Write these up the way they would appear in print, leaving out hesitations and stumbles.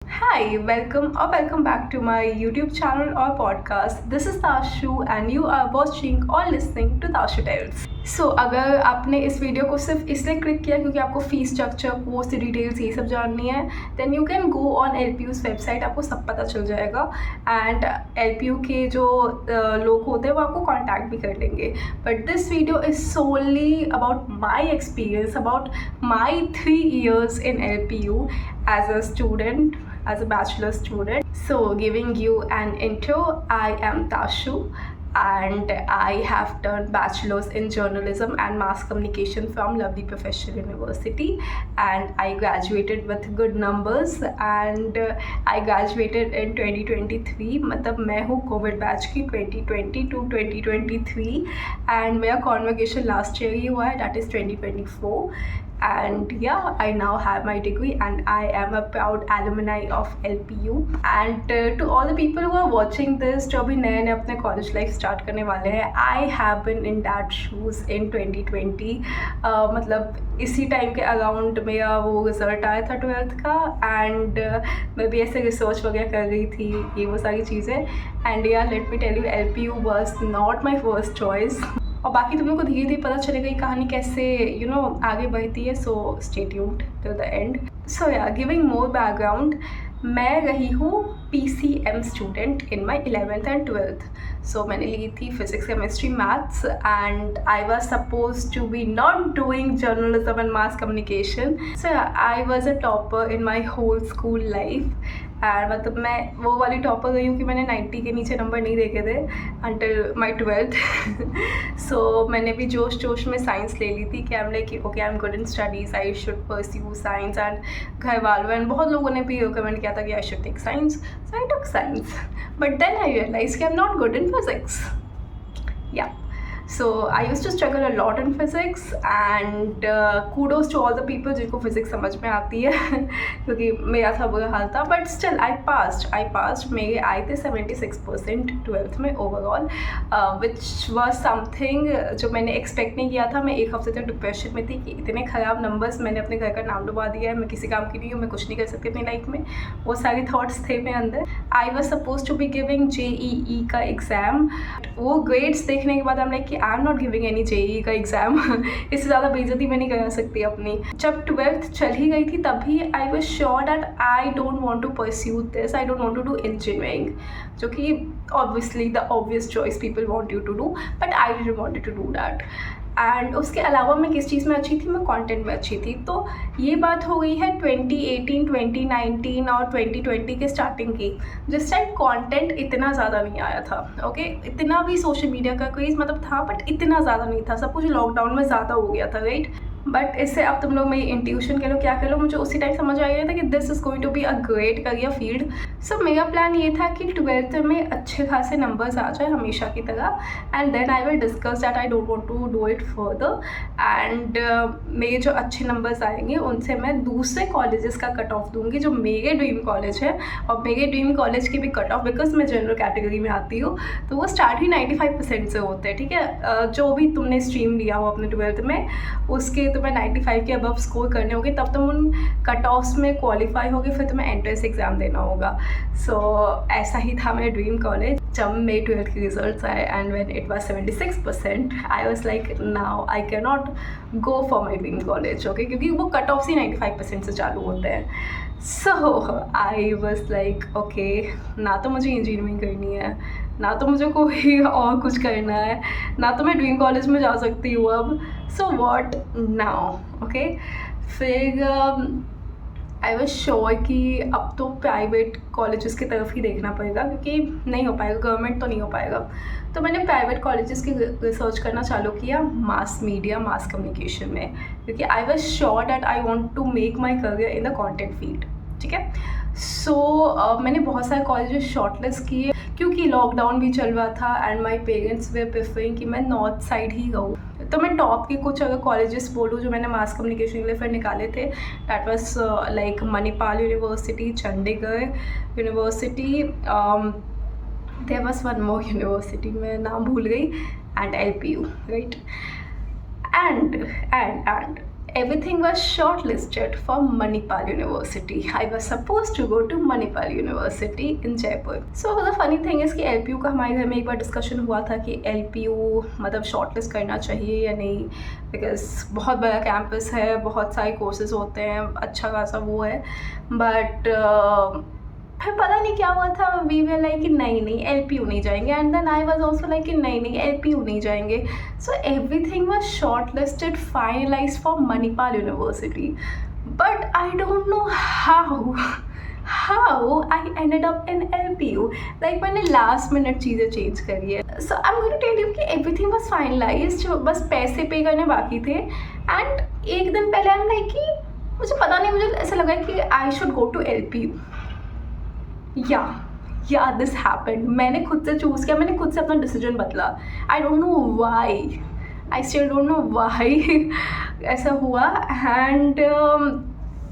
Hi, welcome back to my YouTube channel or podcast. This is Tashu and you are watching or listening to Tashu Tales. अगर आपने इस video को सिर्फ इसलिए click किया क्योंकि आपको फीस स्ट्रक्चर, पोस्ट डिटेल्स ये सब जाननी है, then you can go on LPU's website, आपको सब पता चल जाएगा एंड LPU के जो लोग होते हैं वो आपको कांटेक्ट भी कर लेंगे. But this video is solely about my experience, about my 3 years in LPU as a student, as a bachelor student. So giving you an intro, I am Tashu and I have done bachelor's in journalism and mass communication from Lovely Professional University, and I graduated with good numbers and I graduated in 2023. मतलब मैं हूँ Covid batch की 2020 to 2023 and मेरा convocation last year ही हुआ है, that is 2024. And yeah, I now have my degree and I am a proud alumni of LPU. And to all the people who are watching this, जो अभी नए नए अपने college life start करने वाले हैं, I have been in that shoes in 2020. मतलब इसी टाइम के अराउंड मेरा वो रिज़ल्ट आया था 12th का एंड मैं भी ऐसे रिसर्च वगैरह कर रही थी, ये वो सारी चीज़ें. एंड या let me tell you, LPU was not my first choice. और बाकी तुम लोग को धीरे धीरे पता चलेगा ये कहानी कैसे आगे बढ़ती है. So stay tuned till the end. So yeah giving more background, मैं रही हूँ PCM student in my 11th and 12th. So मैंने ली थी physics, chemistry, maths and I was suppose to be not doing journalism and mass communication. So I was a topper in my whole school life. And मतलब मैं वो वाली topper गई हूँ कि मैंने 90 के नीचे नंबर नहीं देखे थे अंटिल माई 12th. सो मैंने भी जोश जोश में साइंस ले ली थी कि I like okay, I am good in studies, I should pursue science. And घर वालों एंड बहुत लोगों ने भी रिकमेंड किया था कि I should take science. So I took science, but then I realise कि I am not good in physics. Yeah So I used to struggle a lot in physics and kudos to all the people जिनको physics समझ में आती है क्योंकि मेरा था बुरा हाल था. But still I passed. मेरे आए थे 76% 12th में ओवरऑल, विच वॉज समथिंग जो मैंने एक्सपेक्ट नहीं किया था. मैं एक हफ्ते तक डिप्रेशन में थी कि इतने ख़राब नंबर्स, मैंने अपने घर का नाम डुबा दिया है, मैं किसी काम की नहीं हूँ, मैं कुछ नहीं कर सकती अपनी लाइफ में. वो सारे थाट्स थे मेरे अंदर. I was suppose to be giving JEE का एग्ज़ाम. वो ग्रेड्स देखने के बाद हम like I am not giving any JEE का एग्ज़ाम. इससे ज़्यादा बेइज्जती मैं नहीं करा सकती अपनी. जब 12th चल ही गई थी तभी I was sure that I don't want to pursue this, I don't want to do engineering, जो कि obviously the obvious choice people want you to do, but I didn't wanted to do that. And उसके अलावा मैं किस चीज़ में अच्छी थी, मैं कंटेंट में अच्छी थी. तो ये बात हो गई है 2018, 2019 और 2020 के स्टार्टिंग की, जिस टाइम कंटेंट इतना ज़्यादा नहीं आया था. ओके, इतना भी सोशल मीडिया का क्रेज़ मतलब था बट इतना ज़्यादा नहीं था. सब कुछ लॉकडाउन में ज़्यादा हो गया था, राइट. बट इससे अब तुम लोग मेरी इंट्यूशन कह लो, क्या कह लो, मुझे उसी टाइम समझ आ गया था कि this is going to be a great career field. So मेरा प्लान ये था कि 12th में अच्छे खासे नंबर्स आ जाए हमेशा की तरह, and then I will discuss that I don't want to do it further. And मेरे जो अच्छे नंबर्स आएंगे उनसे मैं दूसरे कॉलेजेस का कट ऑफ दूँगी जो मेरे ड्रीम कॉलेज है. और मेरे ड्रीम कॉलेज की भी कट ऑफ, बिकॉज मैं जनरल कैटेगरी में आती हूँ, तो वो स्टार्ट ही 95% से होते हैं. ठीक है, जो भी तुमने स्ट्रीम लिया हो अपने 12th में उसके तुम्हें 95 के अबव स्कोर करने होंगे, तब तुम उन कट ऑफ्स में क्वालिफाई होगे, फिर तुम्हें एंट्रेंस एग्ज़ाम देना होगा. सो ऐसा ही था मेरा ड्रीम कॉलेज. जब मेरे 12th के रिजल्ट्स आए and when it was 76%, I was like now I can not go for my dream college. Okay, क्योंकि वो कट ऑफ्स ही 95% से चालू होते हैं. सो आई वाज लाइक ओके, ना तो मुझे इंजीनियरिंग करनी है, ना तो मुझे कोई और कुछ करना है, ना तो मैं ड्रीम कॉलेज में जा सकती हूँ अब. So what now. ओके, फिर आई वॉज श्योर कि अब तो प्राइवेट कॉलेजेस की तरफ ही देखना पड़ेगा क्योंकि नहीं हो पाएगा, गवर्नमेंट तो नहीं हो पाएगा. तो मैंने प्राइवेट कॉलेजेस की रिसर्च करना चालू किया मास मीडिया, मास कम्युनिकेशन में, क्योंकि I was sure that I want to make my career in the content field. ठीक है. सो मैंने बहुत सारे कॉलेजेस शॉर्टलिस्ट किए क्योंकि लॉकडाउन भी चल रहा था and my parents way preferring कि मैं नॉर्थ साइड ही रहूँ. तो मैं टॉप के कुछ अगर कॉलेजेस बोलूँ जो मैंने मास कम्युनिकेशन के लिए फिर निकाले थे, that was like Manipal university, Chandigarh university, there was one more university, मैं नाम भूल गई, and LPU, right. And everything was shortlisted for Manipal University. I was supposed to go to Manipal University in Jaipur. So the funny thing is कि LPU का हमारे घर में एक बार डिस्कशन हुआ था कि LPU मतलब शॉर्टलिस्ट करना चाहिए या नहीं, बिकॉज बहुत बड़ा कैंपस है, बहुत सारे कोर्सेज होते हैं, अच्छा खासा वो है, बट फिर पता नहीं क्या हुआ था, वी वर लाइक कि नहीं LPU नहीं जाएंगे, and then I was also like कि नहीं LPU नहीं जाएंगे. So everything was shortlisted, finalised for Manipal university, but I don't know how I ended up in LPU. Like मैंने लास्ट मिनट चीज़ें चेंज करी है. So I am going to tell you कि everything was finalised, बस पैसे पे करने बाकी थे. एंड एक दिन पहले आई एम लाइक कि मुझे पता नहीं, मुझे ऐसा लगा कि I should go to LPU. या दिस हैपेंड. मैंने खुद से चूज़ किया, मैंने खुद से अपना डिसीजन बदला. आई don't know why, I still don't know why ऐसा हुआ. एंड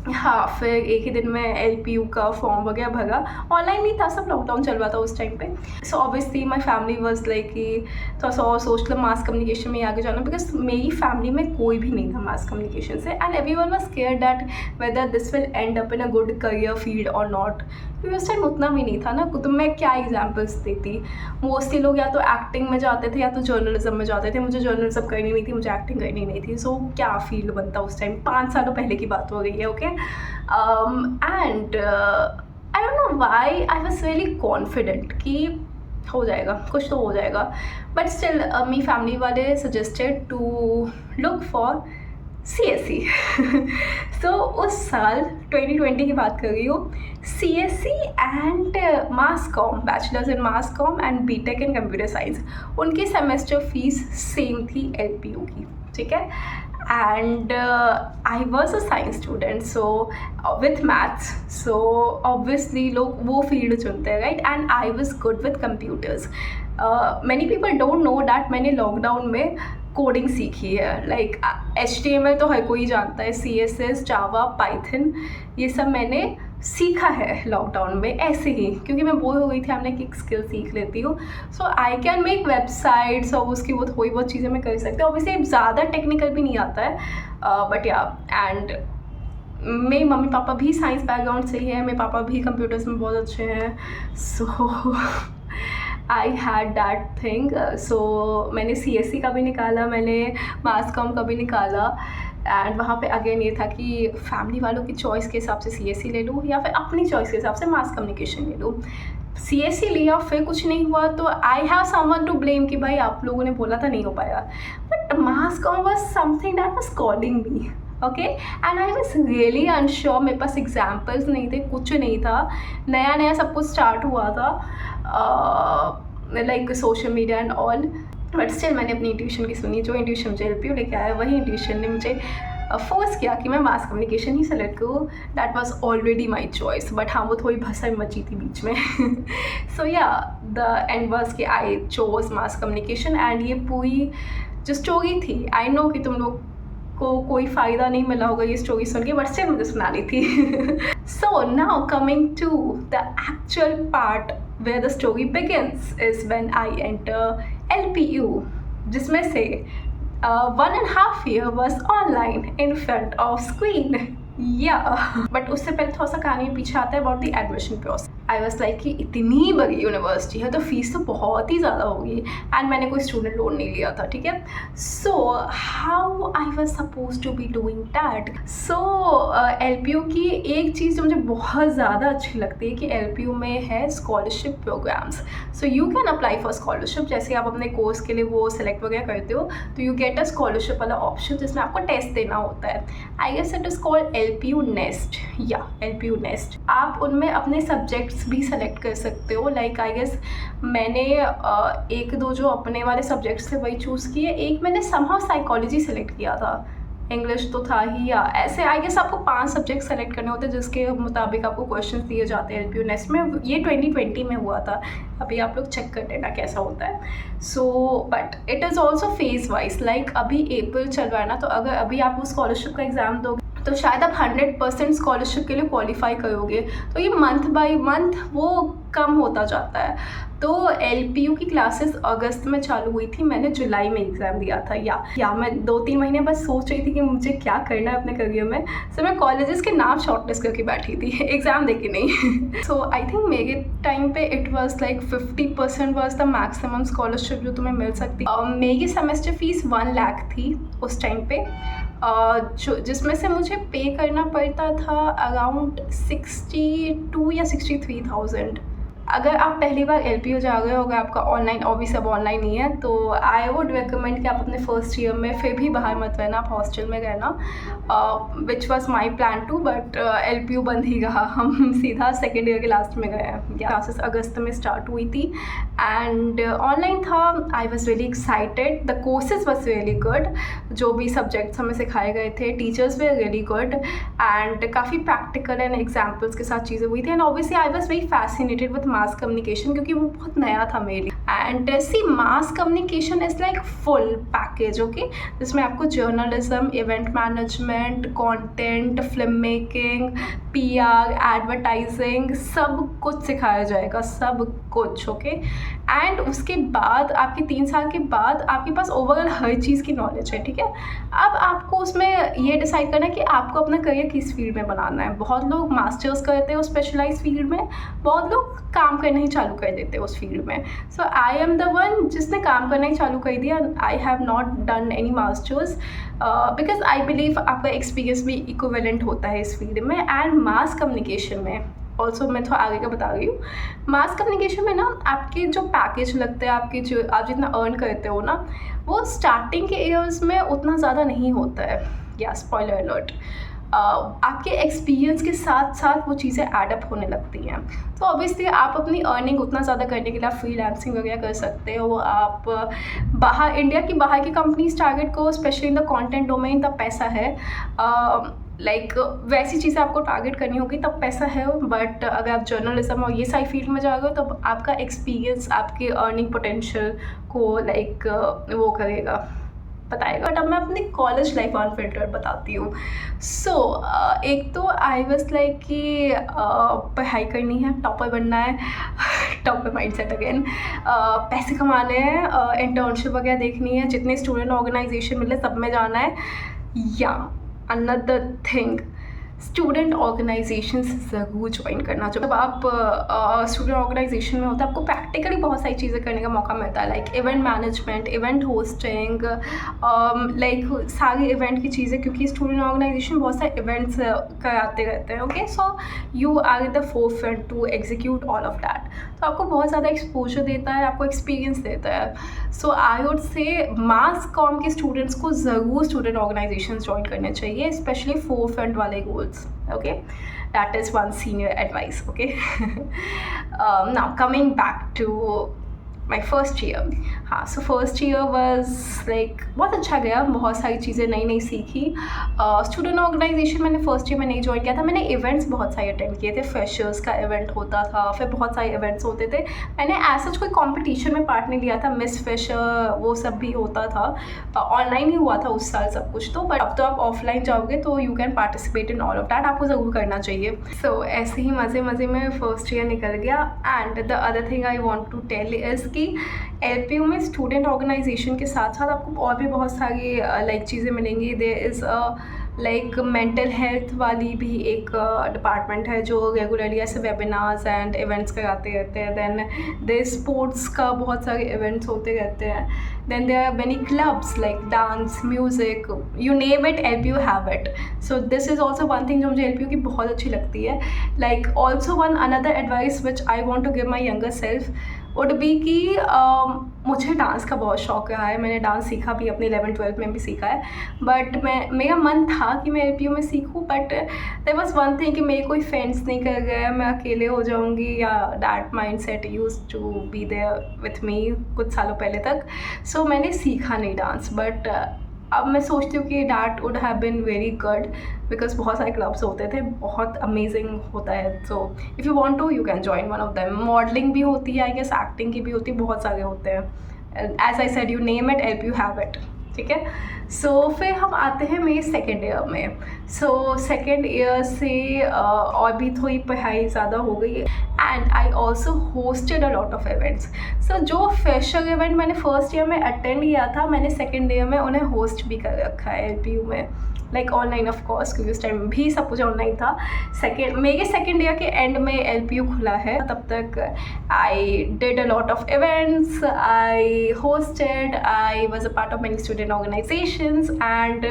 हाँ, फिर एक ही दिन में LPU का फॉर्म वगैरह भरा. ऑनलाइन नहीं था, सब लॉकडाउन चल रहा था उस टाइम पे. So obviously my family was like कि थोड़ा सा और सोच लो मास कम्युनिकेशन में आगे जाना, बिकॉज मेरी फैमिली में कोई भी नहीं था मास कम्युनिकेशन से. And everyone was scared that whether this will and up in a good career field और नॉट. क्योंकि उस टाइम उतना भी नहीं था ना. तो मैं क्या एग्जाम्पल्स देती, मोस्टली लोग या तो एक्टिंग में जाते थे या तो जर्नलिज्म में जाते थे. मुझे जर्नलिज्म करनी नहीं थी, मुझे एक्टिंग करनी नहीं थी. सो क्या फील्ड बनता उस टाइम, 5 सालों पहले की बात हो गई है. Okay. And I don't know why I was really confident कि हो जाएगा, कुछ तो हो जाएगा. बट स्टिल मेरी फैमिली वाले suggested to look for CSE. So उस साल 2020 की बात कर रही हूँ. CSE and mass com, bachelors in mass com and BTech in computer science, उनकी सेमेस्टर फीस सेम थी LPU की. ठीक है. And I was a science student, so with maths, so obviously लोग वो फील्ड चुनते हैं, right. And I was good with computers. Many people don't know that मैंने लॉकडाउन में कोडिंग सीखी है. लाइक HTML तो हर कोई जानता है, CSS, जावा, पाइथन, ये सब मैंने सीखा है लॉकडाउन में ऐसे ही, क्योंकि मैं बोर हो गई थी. हमने एक स्किल सीख लेती हूँ. सो आई कैन मेक वेबसाइट्स और उसकी वो थोड़ी बहुत चीज़ें मैं कर सकती हूँ. ऑब्वियसली ज़्यादा टेक्निकल भी नहीं आता है, बट या. एंड मेरे मम्मी पापा भी साइंस बैकग्राउंड से ही है, मेरे पापा भी कंप्यूटर्स में बहुत अच्छे हैं. सो आई हैड दैट थिंग. सो मैंने CSE का भी निकाला, मैंने मास कॉम का भी निकाला. एंड वहाँ पे अगेन ये था कि फैमिली वालों की चॉइस के हिसाब से CSE ले लूँ या फिर अपनी चॉइस के हिसाब से मास कम्युनिकेशन ले लूँ. CSE लिया, फिर कुछ नहीं हुआ तो I have someone to blame कि भाई आप लोगों ने बोला था नहीं हो पाया. But mass com was something that was calling me. Okay. And I was really unsure. मेरे पास एग्जाम्पल्स नहीं थे, कुछ नहीं था, नया सब कुछ स्टार्ट हुआ था, like social media and all. But still मैंने अपनी इंट्यूशन की सुनी. जो इंट्यूशन मुझे LPU लेके आया, वही इंट्यूशन ने मुझे फोर्स किया कि मैं मास कम्युनिकेशन ही सेलेक्ट करूँ. That was already my choice. But हाँ, वो थोड़ी भसा मची थी बीच में. सो या द एंड वॉज कि I chose mass communication. And ये पूरी जो स्टोरी थी, आई नो कि तुम लोग को कोई फ़ायदा नहीं मिला होगा ये स्टोरी सुन के, बट स्टिल मुझे सुनानी थी. So now coming to the actual part where the story begins is when I enter LPU, जिसमें से 1.5 year was online in front of screen. But उससे पहले थोड़ा सा कहानी पीछे आता है about the admission process. I was like कि इतनी बड़ी यूनिवर्सिटी है तो फीस तो बहुत ही ज़्यादा होगी. एंड मैंने कोई स्टूडेंट लोन नहीं लिया था. ठीक है. So how I was suppose to be doing that. So LPU की एक चीज़ जो मुझे बहुत ज़्यादा अच्छी लगती है कि LPU में है scholarship programs. So you can apply for scholarship. जैसे आप अपने कोर्स के लिए वो सेलेक्ट वगैरह करते हो तो यू गेट अ स्कॉलरशिप वाला ऑप्शन जिसमें आपको टेस्ट देना होता है. I guess it is called LPU Nest. LPU Nest. आप उनमें अपने सब्जेक्ट्स भी सेलेक्ट कर सकते हो. लाइक आई गेस मैंने 1-2 जो अपने वाले सब्जेक्ट्स थे वही चूज़ किए. एक मैंने समहाउ साइकोलॉजी सेलेक्ट किया था, इंग्लिश तो था ही. या ऐसे आई गेस आपको 5 सब्जेक्ट सेलेक्ट करने होते हैं जिसके मुताबिक आपको क्वेश्चंस दिए जाते हैं LPU Nest में. ये 2020 में हुआ था. अभी आप लोग चेक कर लेना कैसा होता है. So but it is also phase wise. Like अभी अप्रैल चल रहा है ना, तो अगर अभी आप वो स्कॉलरशिप का एग्ज़ाम दोगे तो शायद आप 100% स्कॉलरशिप के लिए क्वालिफाई करोगे. तो ये मंथ बाय मंथ वो कम होता जाता है. तो LPU की क्लासेस अगस्त में चालू हुई थी, मैंने जुलाई में एग्ज़ाम दिया था। या मैं 2-3 महीने बस सोच रही थी कि मुझे क्या करना है अपने करियर में, सो मैं कॉलेजेस के नाम शॉर्टलिस्ट करके बैठी थी, एग्ज़ाम दे के नहीं। सो आई थिंक मेरे टाइम पे it was like 50% was the maximum scholarship जो तुम्हें मिल सकती। मेरी सेमेस्टर फीस 1 लाख थी उस टाइम पे, जो जिसमें से मुझे पे करना पड़ता था अराउंड 62 या 63,000। अगर आप पहली बार LPU जा रहे हो, अगर आपका ऑनलाइन, ऑब्वियसली अब ऑनलाइन नहीं है, तो आई वुड रिकमेंड कि आप अपने फर्स्ट ईयर में फिर भी बाहर मत रहना, आप हॉस्टल में रहना, which was my plan to, but LPU बंद ही रहा, हम सीधा सेकेंड ईयर के लास्ट में गए। क्लासेस अगस्त में स्टार्ट हुई थी एंड ऑनलाइन था। I was really excited, the courses was really good, जो भी सब्जेक्ट्स हमें सिखाए गए थे, टीचर्स वे रियली गुड एंड काफ़ी प्रैक्टिकल एंड एग्जाम्पल्स के साथ चीज़ें हुई थी। And obviously I was very fascinated with mass communication, क्योंकि वो बहुत नया था मेरे लिए। And see, mass communication is like full package, okay, जिसमें आपको journalism, event management, content, film making, PR, advertising, सब कुछ सिखाया जाएगा, सब कुछ, ओके। एंड उसके बाद आपके 3 साल के बाद आपके पास ओवरऑल हर चीज़ की नॉलेज है, ठीक है। अब आपको उसमें ये डिसाइड करना है कि आपको अपना करियर किस फील्ड में बनाना है। बहुत लोग मास्टर्स करते हैं उस स्पेशलाइज फील्ड में, बहुत लोग काम करना ही चालू कर देते हैं उस फील्ड में। सो आई एम द वन जिसने काम करना ही चालू कर दिया। I have not done any masters because I believe आपका एक्सपीरियंस भी इक्विवेलेंट होता है इस फील्ड में। एंड मास कम्युनिकेशन में ऑल्सो, मैं थोड़ा आगे का बता रही हूँ, मास कम्युनिकेशन में ना आपके जो पैकेज लगते हैं, आपके जो आप जितना अर्न करते हो ना, वो स्टार्टिंग के ईयर्स में उतना ज़्यादा नहीं होता है। या स्पॉइलर अलर्ट, आपके एक्सपीरियंस के साथ साथ वो चीज़ें एडअप होने लगती हैं। तो ऑब्वियसली आप अपनी अर्निंग उतना ज़्यादा करने के लिए आप फ्रीलांसिंग वगैरह कर सकते हो। आप बाहर, इंडिया की बाहर की कंपनीज टारगेट को, specially in the content domain, तब पैसा है। लाइक वैसी चीज़ें आपको टारगेट करनी होगी तब पैसा है। बट अगर आप जर्नलिज्म और ये सारी फील्ड में जा रहे हो, तब आपका एक्सपीरियंस आपके अर्निंग पोटेंशियल को लाइक वो करेगा, बताएगा। बट अब मैं अपनी कॉलेज लाइफ अनफिल्टर्ड बताती हूँ। सो एक तो आई वाज लाइक कि पढ़ाई करनी है, टॉपर बनना है, टॉपर माइंडसेट अगेन, पैसे कमाने हैं, इंटर्नशिप वगैरह देखनी है, जितने स्टूडेंट ऑर्गेनाइजेशन मिले सब में जाना है। या अनदर थिंग, स्टूडेंट ऑर्गेनाइजेशन ज़रूर ज्वाइन करना चाहिए। जब आप स्टूडेंट ऑर्गेनाइजेशन में होते हैं, आपको प्रैक्टिकली बहुत सारी चीज़ें करने का मौका मिलता है, like event management, event hosting, like सारी इवेंट की चीज़ें, क्योंकि स्टूडेंट ऑर्गेनाइजेशन बहुत सारे इवेंट्स कराते रहते हैं, okay. So you are in the forefront to execute all of that. तो आपको बहुत ज़्यादा एक्सपोजर देता है, आपको एक्सपीरियंस देता है। So I would say mass com के स्टूडेंट्स को ज़रूर स्टूडेंट ऑर्गेनाइजेशन ज्वाइन करने चाहिए, स्पेशली फोरफ्रंट वाले goals, okay, that is one senior advice, okay. Now coming back to my first year, हाँ, so first year was like बहुत अच्छा गया, बहुत सारी चीज़ें नई नई सीखी। स्टूडेंट ऑर्गेनाइजेशन मैंने फर्स्ट ईयर में नहीं ज्वाइन किया था, मैंने इवेंट्स बहुत सारे अटेंड किए थे। फ्रेशर्स का इवेंट होता था, फिर बहुत सारे इवेंट्स होते थे। मैंने ऐसा कोई कॉम्पिटिशन में पार्ट नहीं लिया था, मिस फ्रेशर वो सब भी होता था, ऑनलाइन ही हुआ था उस साल सब कुछ। तो बट अब तो आप ऑफलाइन जाओगे तो you can participate in all of that, आपको ज़रूर करना चाहिए। सो ऐसे ही मज़े मज़े में फर्स्ट ईयर निकल गया। And the other thing I want to tell is कि LPU में स्टूडेंट ऑर्गेनाइजेशन के साथ साथ आपको और भी बहुत सारी लाइक चीज़ें मिलेंगी। There is like mental health वाली भी एक डिपार्टमेंट है जो रेगुलरली ऐसे वेबिनार्स एंड इवेंट्स कराते रहते हैं। देन देयर स्पोर्ट्स का बहुत सारे इवेंट्स होते रहते हैं। Then there are many clubs like dance, music, you name it, LPU have it. So this is also one thing जो मुझे LPU की बहुत अच्छी लगती है। Like also one another advice which I want to give my younger self would be कि मुझे dance का बहुत शौक रहा है, मैंने डांस सीखा भी, अपने 11th-12th में भी सीखा है। बट मेरा मन था कि मैं LPU में सीखूं, but there was one thing कि मेरे कोई फ्रेंड्स नहीं कर गए, मैं अकेले हो जाऊंगी, या that mindset used to be there with me कुछ सालों पहले तक। सो मैंने सीखा नहीं डांस, बट अब मैं सोचती हूँ कि that would have been very good, because बहुत सारे क्लब्स होते थे, बहुत अमेजिंग होता है। So if you want to you can join one of them. Modelling भी होती है, आई गेस एक्टिंग की भी होती है, बहुत सारे होते हैं। As I said, you name it, LPU have it. ठीक है। सो फिर हम आते हैं मेरे सेकेंड ईयर में। सो सेकेंड ईयर से और भी थोड़ी पढ़ाई ज़्यादा हो गई and I also hosted a lot of events. So जो फ्रेशर इवेंट मैंने फर्स्ट ईयर में अटेंड किया था, मैंने सेकेंड ईयर में उन्हें होस्ट भी कर रखा है LPU में, लाइक ऑनलाइन ऑफ कोर्स, क्योंकि उस टाइम भी सब कुछ ऑनलाइन था। मेरे सेकेंड ईयर के एंड में LPU खुला है, तब तक I did a lot of events, I hosted, I was a part of many student organisations and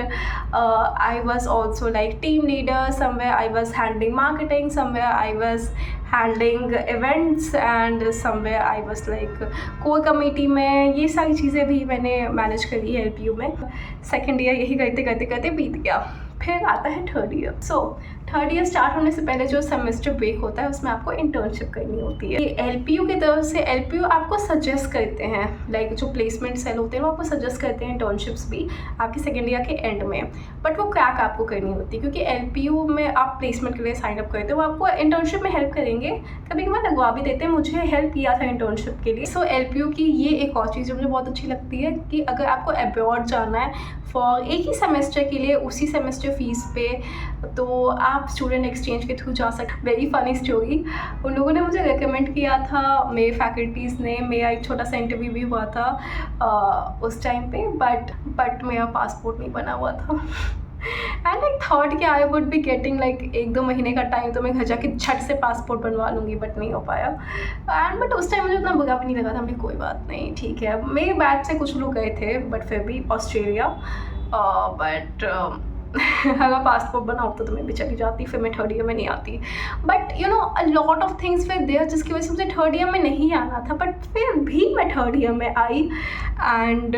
I was also like team leader, somewhere I was handling marketing, somewhere I was handling events and somewhere I was like core committee में। ये सारी चीज़ें भी मैंने manage करी है LPU में। Second year यही करते करते करते बीत गया। फिर आता है third year. So third year start होने से पहले जो सेमेस्टर ब्रेक होता है उसमें आपको इंटर्नशिप करनी होती है। LPU की तरफ से LPU आपको सजेस्ट करते हैं, लाइक जो प्लेसमेंट सेल होते हैं वो आपको सजेस्ट करते हैं इंटर्नशिप्स भी आपकी सेकेंड ईयर के एंड में। बट वो क्रैक आपको करनी होती है, क्योंकि LPU में आप प्लेसमेंट के लिए साइन अप करते हो, वो आपको इंटर्नशिप में हेल्प करेंगे, कभी कभार लगवा भी देते हैं। मुझे हेल्प किया था इंटर्नशिप के लिए। सो LPU की ये एक और चीज़ जो मुझे बहुत अच्छी लगती है कि अगर आपको अब्रॉड जाना है फॉर एक ही सेमेस्टर के लिए उसी सेमेस्टर फीस पे, तो आप स्टूडेंट एक्सचेंज के थ्रू जा सकते। वेरी फनी स्टोरी, उन लोगों ने मुझे रिकमेंड किया था, मेरे फैकल्टीज़ ने। मेरा एक छोटा सा इंटरव्यू भी हुआ था उस टाइम पे, बट मेरा पासपोर्ट नहीं बना हुआ था एंड आई थॉट कि I would be getting like 1-2 महीने का टाइम, तो मैं घर जाके झट से पासपोर्ट बनवा लूँगी, बट नहीं हो पाया। एंड बट उस टाइम मुझे उतना बुरा भी नहीं लगा था, हमने कोई बात नहीं, ठीक है। मेरे बैच से कुछ लोग गए थे बट फिर भी ऑस्ट्रेलिया, बट अगर पासपोर्ट बना होता तो मैं भी चली जाती, फिर मैं थर्ड ईयर में नहीं आती। But you know a lot of things were there जिसकी वजह से मुझे थर्ड ईयर में नहीं आना था, बट फिर भी मैं थर्ड ईयर में आई एंड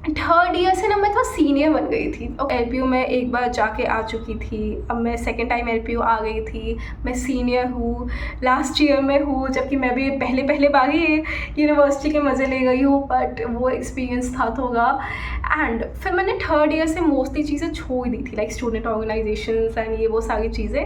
थर्ड ईयर से ना मैं थोड़ा सीनियर बन गई थी। LPU में एक बार जाके आ चुकी थी, अब मैं सेकेंड टाइम LPU आ गई थी, मैं सीनियर हूँ, लास्ट ईयर में हूँ, जबकि मैं भी पहले बार ही यूनिवर्सिटी के मज़े ले गई हूँ, बट वो एक्सपीरियंस था थोड़ा। एंड फिर मैंने थर्ड ईयर से मोस्टली चीज़ें छोड़ दी थी, लाइक स्टूडेंट ऑर्गेनाइजेशंस एंड ये वो सारी चीज़ें,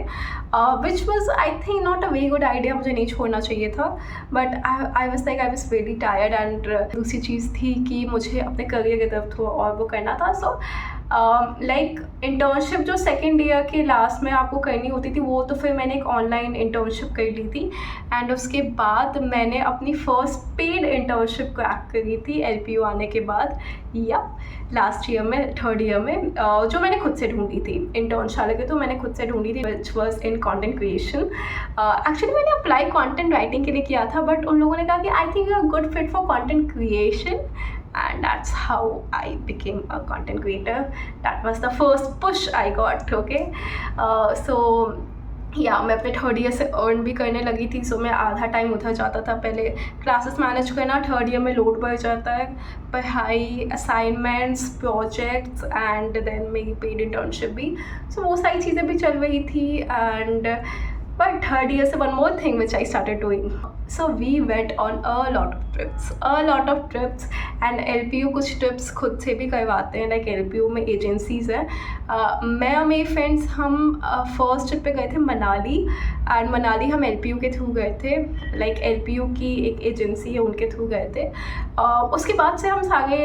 which was I think not a very good idea, मुझे नहीं छोड़ना चाहिए था। But I was very tired and दूसरी चीज़ थी कि मुझे अपने करियर की तरफ थोड़ा और वो करना था। सो लाइक इंटर्नशिप जो सेकेंड ईयर के लास्ट में आपको करनी होती थी, वो तो फिर मैंने एक ऑनलाइन इंटर्नशिप कर ली थी एंड उसके बाद मैंने अपनी फर्स्ट पेड इंटर्नशिप क्रैक करी थी LPU आने के बाद, या लास्ट ईयर में, थर्ड ईयर में, जो मैंने खुद से ढूंढी थी। इंटर्नशाला के तो मैंने खुद से ढूंढी थी, which was in content creation. Actually मैंने अप्लाई कॉन्टेंट राइटिंग के लिए किया था, बट उन लोगों ने कहा कि I think you are good fit for content creation, and that's how I became a content creator. That was the first push I got, okay? So या मैं अपने थर्ड ईयर से अर्न भी करने लगी थी। सो मैं आधा टाइम उधर जाता था। पहले क्लासेस मैनेज करना, थर्ड ईयर में लोड बढ़ जाता है, पढ़ाई, असाइनमेंट्स, प्रोजेक्ट्स एंड देन मेरी पेड इंटर्नशिप भी। सो वो सारी चीज़ें भी चल रही थी एंड बट थर्ड ईयर से one more thing which I started doing. So we went on a lot of trips and LPU कुछ ट्रिप्स खुद से भी करवाते हैं, लाइक LPU में एजेंसीज़ हैं। मैं और मेरी फ्रेंड्स हम फर्स्ट ट्रिप पे गए थे मनाली, एंड मनाली हम LPU के थ्रू गए थे, लाइक LPU की एक एजेंसी है उनके थ्रू गए थे। उसके बाद से हम सारे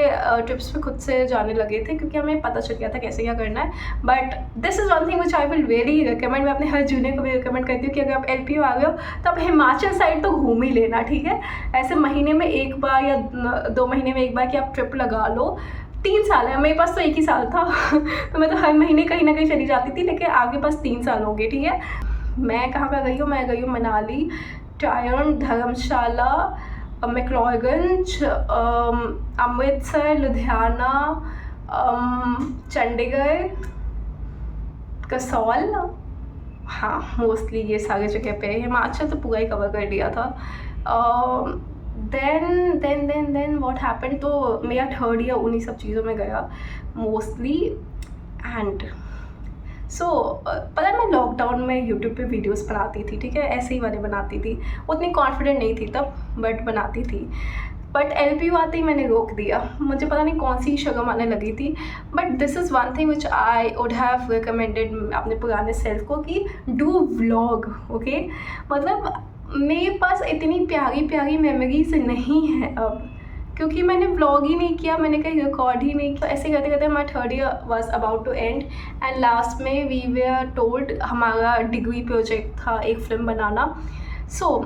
ट्रिप्स पे खुद से जाने लगे थे, क्योंकि हमें पता चल गया था कैसे क्या करना है। But this is one thing which I will really recommend, मैं अपने हर जूनियर को भी रिकमेंड करती हूँ कि अगर आप LPU आ गए हो तो आप हिमाचल साइड तो घूम ही लेना, ठीक है। ऐसे महीने में एक बार या 2 महीने में एक बार की आप ट्रिप लगा लो। 3 साल है, मेरे पास तो 1 ही साल था तो मैं तो हर महीने कहीं ना कहीं चली जाती थी, लेकिन आपके पास 3 साल हो गए, ठीक है। मैं कहाँ पर गई हूँ? मैं गई हूँ मनाली, टायर्न, धर्मशाला, मैक्लोडगंज, अमृतसर, लुधियाना, चंडीगढ़, कसौल, हाँ मोस्टली ये सारी जगह पे। हिमाचल तो पूरा ही कवर कर लिया था। देन व्हाट हैपेंड, तो मेरा थर्ड ईयर उन्हीं सब चीज़ों में गया मोस्टली। एंड सो पता है मैं लॉकडाउन में यूट्यूब पे वीडियोस बनाती थी, ठीक है, ऐसे ही वाले बनाती थी, उतनी कॉन्फिडेंट नहीं थी तब, बट बनाती थी। बट LPU आते ही मैंने रोक दिया, मुझे पता नहीं कौन सी शर्म आने लगी थी। But this is one thing which I would have recommended अपने पुराने सेल्फ को कि डू व्लॉग, ओके। मतलब मेरे पास इतनी प्यारी मेमोरीज नहीं है अब क्योंकि मैंने व्लॉग ही नहीं किया, मैंने कहीं रिकॉर्ड ही नहीं किया। ऐसे करते करते हमारा third year was about to end and last में वी वेयर टोल्ड हमारा डिग्री प्रोजेक्ट था एक फ़िल्म बनाना। So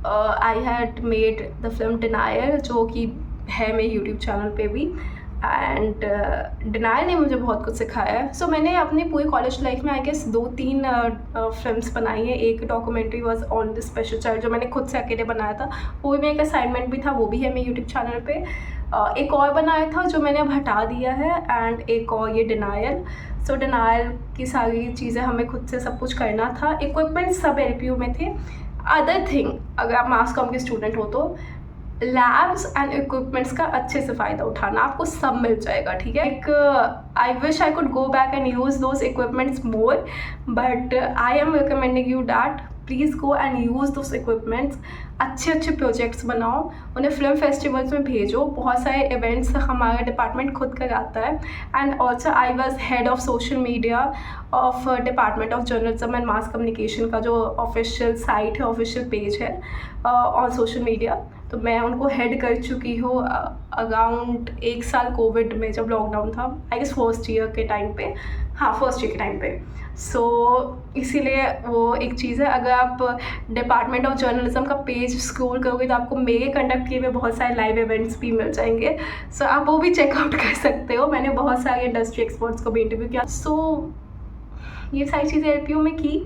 I had made the film denial, जो कि है मेरे यूट्यूब चैनल पे भी, एंड डिनायल ने मुझे बहुत कुछ सिखाया है। सो मैंने अपनी पूरी कॉलेज लाइफ में आई गेस 2-3 फिल्म्स बनाई हैं। एक documentary was on the special child जो मैंने खुद से अकेले बनाया था, वो भी मेरा एक असाइनमेंट भी था, वो भी है मेरे यूट्यूब चैनल पे। एक और बनाया था जो मैंने अब हटा दिया है, एंड एक और ये डिनायल। सो डिनायल की सारी चीज़ें हमें खुद से सब कुछ करना था। इक्विपमेंट सब LPU में थे। अदर थिंग, अगर आप मास कॉम के स्टूडेंट हो तो लैब्स एंड इक्विपमेंट्स का अच्छे से फ़ायदा उठाना, आपको सब मिल जाएगा, ठीक है। एक I wish I could go back and use those equipments more, but I am recommending you that please go and use those equipments. अच्छे अच्छे प्रोजेक्ट्स बनाओ, उन्हें फिल्म फेस्टिवल्स में भेजो। बहुत सारे इवेंट्स हमारा डिपार्टमेंट खुद कराता है। And also I was head of social media of department of journalism and mass communication का जो ऑफिशियल साइट है, ऑफिशियल पेज है ऑन सोशल मीडिया, तो मैं उनको हेड कर चुकी हूँ अराउंड 1 साल कोविड में, जब लॉकडाउन था, आई गेस फर्स्ट ईयर के टाइम पे। हाँ, फर्स्ट ईयर के टाइम पे। सो इसीलिए वो एक चीज़ है। अगर आप डिपार्टमेंट ऑफ जर्नलिज्म का पेज स्क्रॉल करोगे तो आपको मेरे कंडक्ट किए हुए बहुत सारे लाइव इवेंट्स भी मिल जाएंगे। सो आप वो भी चेकआउट कर सकते हो। मैंने बहुत सारे इंडस्ट्री एक्सपर्ट्स को भी इंटरव्यू किया। सो ये सारी चीज़ें LPU में की,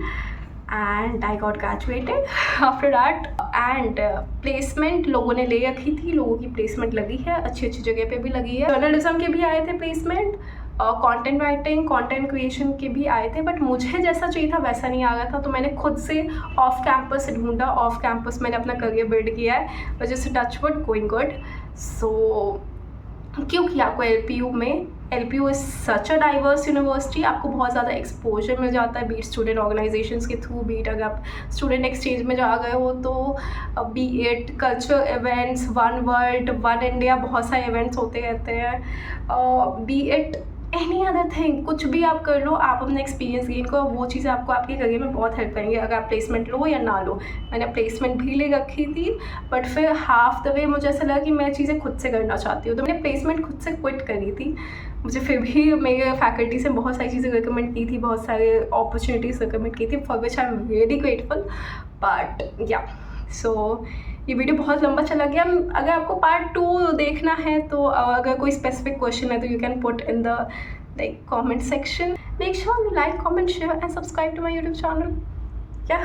and I got graduated after that. And placement लोगों ने ले रखी थी, लोगों की प्लेसमेंट लगी है, अच्छी अच्छी जगह पे भी लगी है। जर्नलिज्म के भी आए थे placement, content writing, content creation के भी आए थे, बट मुझे जैसा चाहिए था वैसा नहीं आ रहा था। तो मैंने खुद से ऑफ कैंपस से ढूंढा, ऑफ कैंपस मैंने अपना करियर बिल्ड किया है, वजह से टचवुड गोइंग गुड। सो क्योंकि आपको LPU में, LPU is such a diverse university, आपको बहुत ज़्यादा एक्सपोजर मिल जाता है, बीट स्टूडेंट ऑर्गेनाइजेशंस के थ्रू, बीट अगर आप स्टूडेंट एक्सचेंज में जा गए हो तो, B it cultural events, one world, one India, बहुत सारे इवेंट्स होते रहते हैं, B it any other thing, कुछ भी आप कर लो, आप अपना एक्सपीरियंस गेन करो, वो चीज़ें आपको आपके करियर में बहुत हेल्प करेंगे, अगर आप प्लेसमेंट लो या ना लो। मैंने प्लेसमेंट भी ले रखी थी, बट फिर हाफ द वे मुझे ऐसा लगा कि मैं चीज़ें खुद से करना चाहती हूँ, तो मैंने प्लेसमेंट खुद से क्विट करी थी। मुझे फिर भी मेरे फैकल्टी से बहुत सारी चीज़ें रिकमेंड की थी, बहुत सारे अपॉर्चुनिटीज़ रिकमेंड की थी, for which I am really grateful. But या, सो ये वीडियो बहुत लंबा चला गया। अगर आपको पार्ट 2 देखना है तो अगर कोई स्पेसिफिक क्वेश्चन है तो you can put in the comment section. Make sure you like, comment, share and subscribe to my YouTube channel. Yeah.